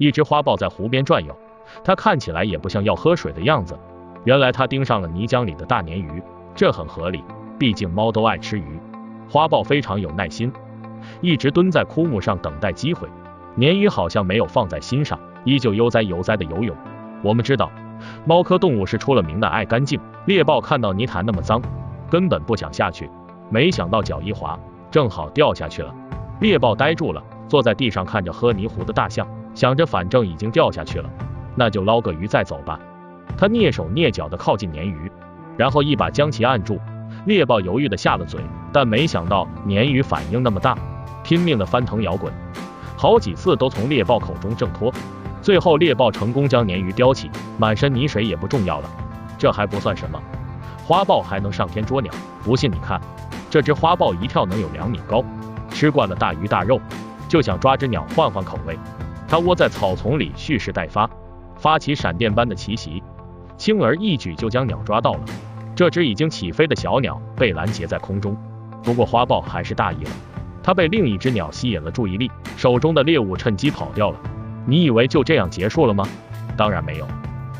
一只花豹在湖边转悠，它看起来也不像要喝水的样子。原来它盯上了泥浆里的大鲶鱼，这很合理，毕竟猫都爱吃鱼。花豹非常有耐心，一直蹲在枯木上等待机会。鲶鱼好像没有放在心上，依旧悠哉悠哉的游泳。我们知道，猫科动物是出了名的爱干净。猎豹看到泥潭那么脏，根本不想下去，没想到脚一滑，正好掉下去了。猎豹呆住了，坐在地上看着喝泥糊的大象，想着反正已经掉下去了，那就捞个鱼再走吧。他蹑手蹑脚地靠近鲶鱼，然后一把将其按住。猎豹犹豫地下了嘴，但没想到鲶鱼反应那么大，拼命地翻腾摇滚，好几次都从猎豹口中挣脱。最后猎豹成功将鲶鱼叼起，满身泥水也不重要了。这还不算什么，花豹还能上天捉鸟，不信你看，这只花豹一跳能有2米高，吃惯了大鱼大肉，就想抓只鸟换换口味。它窝在草丛里蓄势待发，发起闪电般的奇袭，轻而易举就将鸟抓到了。这只已经起飞的小鸟被拦截在空中，不过花豹还是大意了，它被另一只鸟吸引了注意力，手中的猎物趁机跑掉了。你以为就这样结束了吗？当然没有，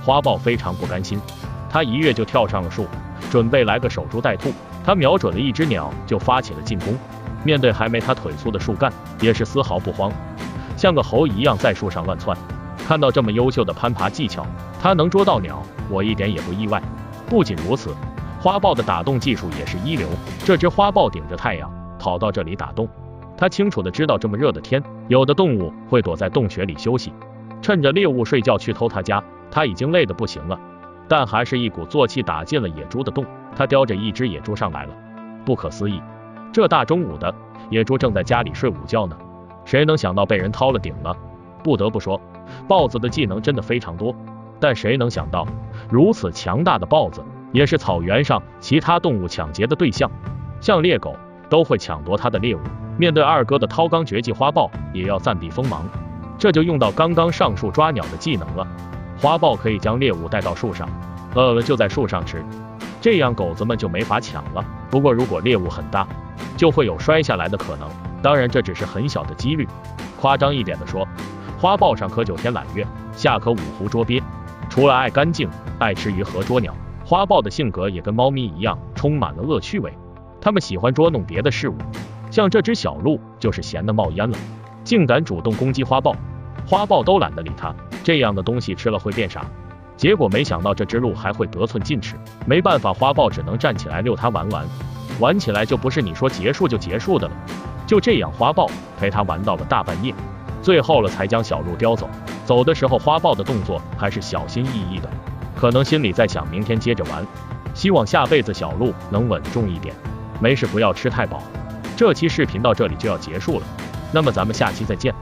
花豹非常不甘心，它一跃就跳上了树，准备来个守株待兔。它瞄准了一只鸟就发起了进攻，面对还没它腿粗的树干，也是丝毫不慌，像个猴一样在树上乱窜。看到这么优秀的攀爬技巧，它能捉到鸟，我一点也不意外。不仅如此，花豹的打洞技术也是一流。这只花豹顶着太阳跑到这里打洞，它清楚的知道这么热的天，有的动物会躲在洞穴里休息，趁着猎物睡觉去偷它家。它已经累得不行了，但还是一鼓作气打进了野猪的洞。它叼着一只野猪上来了，不可思议，这大中午的，野猪正在家里睡午觉呢，谁能想到被人掏了顶了。不得不说，豹子的技能真的非常多，但谁能想到如此强大的豹子也是草原上其他动物抢劫的对象，像猎狗都会抢夺它的猎物。面对二哥的掏钢绝技，花豹也要暂避锋芒，这就用到刚刚上树抓鸟的技能了。花豹可以将猎物带到树上，饿了就在树上吃，这样狗子们就没法抢了。不过如果猎物很大，就会有摔下来的可能，当然这只是很小的几率。夸张一点的说，花豹上可9天揽月，下可5湖捉鳖。除了爱干净、爱吃鱼和捉鸟，花豹的性格也跟猫咪一样，充满了恶趣味。它们喜欢捉弄别的事物，像这只小鹿就是闲得冒烟了，竟敢主动攻击花豹，花豹都懒得理它，这样的东西吃了会变傻。结果没想到这只鹿还会得寸进尺，没办法，花豹只能站起来遛它玩玩，玩起来就不是你说结束就结束的了。就这样，花豹陪它玩到了大半夜，最后了才将小鹿叼走。走的时候，花豹的动作还是小心翼翼的，可能心里在想明天接着玩，希望下辈子小鹿能稳重一点，没事不要吃太饱。这期视频到这里就要结束了，那么咱们下期再见。